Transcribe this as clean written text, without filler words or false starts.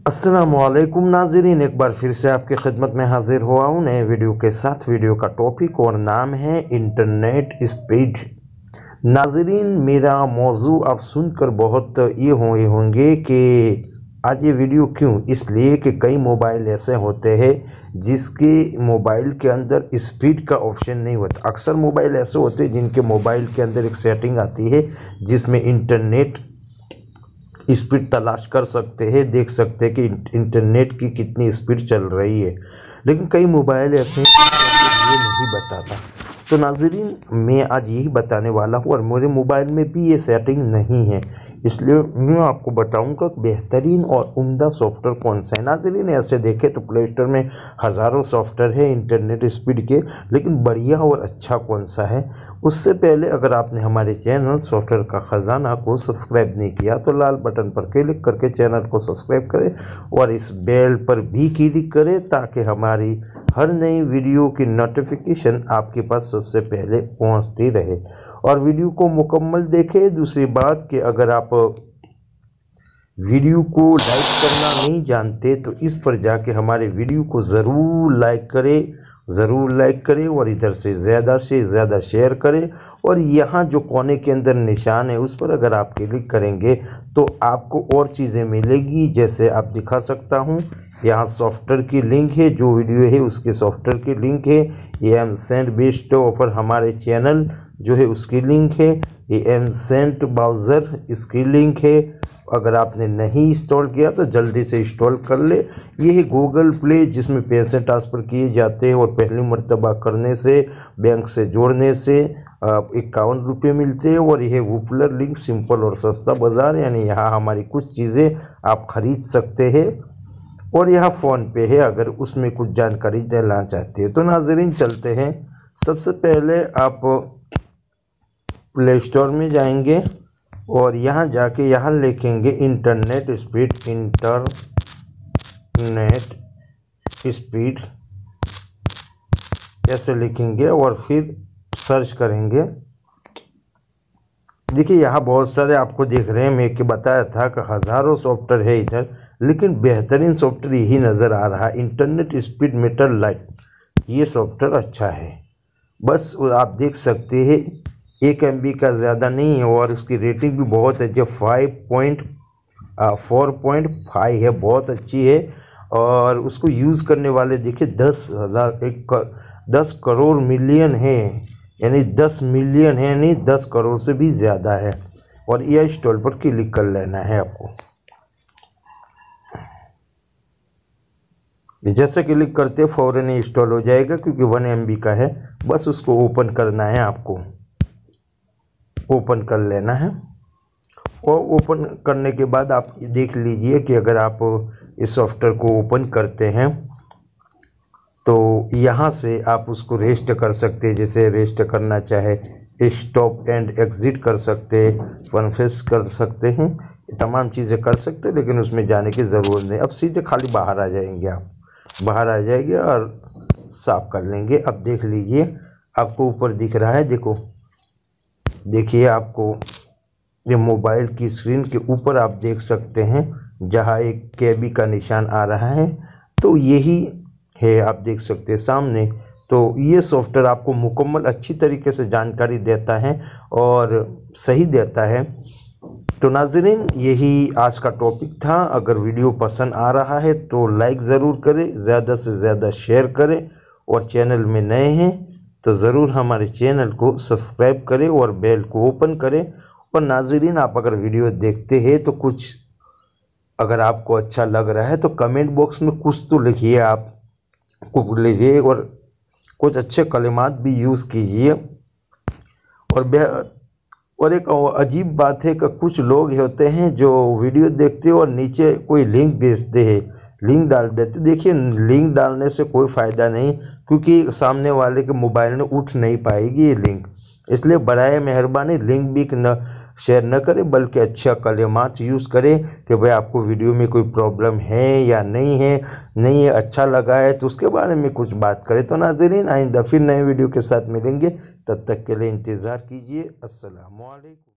अस्सलामुअलैकुम नाज़रीन, एक बार फिर से आपकी खिदमत में हाजिर हुआ हूँ नए वीडियो के साथ। वीडियो का टॉपिक और नाम है इंटरनेट स्पीड। नाज़रीन, मेरा मौजू आप सुनकर बहुत ये हुए होंगे कि आज ये वीडियो क्यों, इसलिए कि कई मोबाइल ऐसे होते हैं जिसके मोबाइल के अंदर स्पीड का ऑप्शन नहीं होता। अक्सर मोबाइल ऐसे होते हैं जिनके मोबाइल के अंदर एक सेटिंग आती है जिसमें इंटरनेट स्पीड तलाश कर सकते हैं, देख सकते हैं कि इंटरनेट की कितनी स्पीड चल रही है। लेकिन कई मोबाइल ऐसे हैं ये नहीं बताता। तो नाज़रीन, मैं आज यही बताने वाला हूँ और मेरे मोबाइल में भी ये सेटिंग नहीं है, इसलिए मैं आपको बताऊंगा बेहतरीन और उम्दा सॉफ्टवेयर कौन सा है। नाज़रीन, ऐसे देखें तो प्ले स्टोर में हज़ारों सॉफ्टवेयर है इंटरनेट स्पीड के, लेकिन बढ़िया और अच्छा कौन सा है। उससे पहले अगर आपने हमारे चैनल सॉफ्टवेयर का ख़जाना को सब्सक्राइब नहीं किया तो लाल बटन पर क्लिक करके चैनल को सब्सक्राइब करें और इस बेल पर भी क्लिक करें ताकि हमारी हर नई वीडियो की नोटिफिकेशन आपके पास सबसे पहले पहुंचती रहे और वीडियो को मुकम्मल देखें। दूसरी बात कि अगर आप वीडियो को लाइक करना नहीं जानते तो इस पर जाके हमारे वीडियो को ज़रूर लाइक करें और इधर से ज़्यादा शेयर करें। और यहाँ जो कोने के अंदर निशान है उस पर अगर आप क्लिक करेंगे तो आपको और चीज़ें मिलेगी, जैसे आप दिखा सकता हूँ। यहाँ सॉफ्टवेयर की लिंक है, जो वीडियो है उसके सॉफ्टवेयर की लिंक है। ये एमसेंट बेस्ट ऑफर हमारे चैनल जो है उसकी लिंक है। ये एमसेंट ब्राउज़र इसकी लिंक है। अगर आपने नहीं इंस्टॉल किया तो जल्दी से इंस्टॉल कर ले। ये है गूगल प्ले जिसमें पैसे ट्रांसफ़र किए जाते हैं और पहली मर्तबा करने से बैंक से जोड़ने से 51 रुपये मिलते हैं। और यह वूपलर लिंक सिंपल और सस्ता बाज़ार, यानी यहाँ हमारी कुछ चीज़ें आप ख़रीद सकते हैं। और यहाँ फ़ोन पे है अगर उसमें कुछ जानकारी देना चाहते हैं। तो नाज़रीन चलते हैं। सबसे पहले आप प्ले स्टोर में जाएंगे और यहाँ जाके यहाँ लिखेंगे इंटरनेट स्पीड ऐसे लिखेंगे और फिर सर्च करेंगे। देखिए यहाँ बहुत सारे आपको दिख रहे हैं। मैं कि बताया था कि हज़ारों सॉफ्टवेयर है इधर, लेकिन बेहतरीन सॉफ्टवेयर यही नज़र आ रहा है, इंटरनेट स्पीड मीटर लाइट। ये सॉफ्टवेयर अच्छा है, बस आप देख सकते हैं 1 MB का ज़्यादा नहीं है और उसकी रेटिंग भी बहुत है, जो 4.5 है, बहुत अच्छी है। और उसको यूज़ करने वाले देखिए 10 करोड़ मिलियन है, यानी 10 मिलियन है, यानी 10 करोड़ से भी ज़्यादा है। और यह इंस्टॉल पर क्लिक कर लेना है आपको। जैसे क्लिक करते फ़ौरन इंस्टॉल हो जाएगा क्योंकि 1 MB का है। बस उसको ओपन करना है, आपको ओपन कर लेना है। और ओपन करने के बाद आप देख लीजिए कि अगर आप इस सॉफ्टवेयर को ओपन करते हैं तो यहाँ से आप उसको रेस्ट कर सकते हैं। जैसे रेस्ट करना चाहे स्टॉप एंड एग्ज़िट कर सकते हैं, कन्फेस कर सकते हैं, तमाम चीज़ें कर सकते हैं, लेकिन उसमें जाने की ज़रूरत नहीं। अब सीधे खाली बाहर आ जाएंगे, आप बाहर आ जाएंगे और साफ कर लेंगे। अब देख लीजिए आपको ऊपर दिख रहा है, देखिए आपको ये मोबाइल की स्क्रीन के ऊपर आप देख सकते हैं जहाँ एक KB का निशान आ रहा है, तो यही है, आप देख सकते हैं सामने। तो ये सॉफ्टवेयर आपको मुकम्मल अच्छी तरीके से जानकारी देता है और सही देता है। तो नाज़रीन, यही आज का टॉपिक था। अगर वीडियो पसंद आ रहा है तो लाइक ज़रूर करें, ज़्यादा से ज़्यादा शेयर करें और चैनल में नए हैं तो ज़रूर हमारे चैनल को सब्सक्राइब करें और बेल को ओपन करें। और नाज़रीन, आप अगर वीडियो देखते हैं तो कुछ अगर आपको अच्छा लग रहा है तो कमेंट बॉक्स में कुछ तो लिखिए, आप कुछ लिखिए और कुछ अच्छे कलिमात भी यूज़ कीजिए। और एक अजीब बात है कि कुछ लोग होते हैं जो वीडियो देखते हैं और नीचे कोई लिंक भेजते हैं, लिंक डाल देते। देखिए लिंक डालने से कोई फ़ायदा नहीं, क्योंकि सामने वाले के मोबाइल में उठ नहीं पाएगी ये लिंक। इसलिए बराए मेहरबानी लिंक भी न शेयर न करें, बल्कि अच्छा कलिमात यूज़ करें कि भाई आपको वीडियो में कोई प्रॉब्लम है या नहीं है, अच्छा लगा है तो उसके बारे में कुछ बात करें। तो नाज़रीन, आइंदा फिर नए वीडियो के साथ मिलेंगे, तब तक के लिए इंतज़ार कीजिए। अस्सलामु अलैकुम।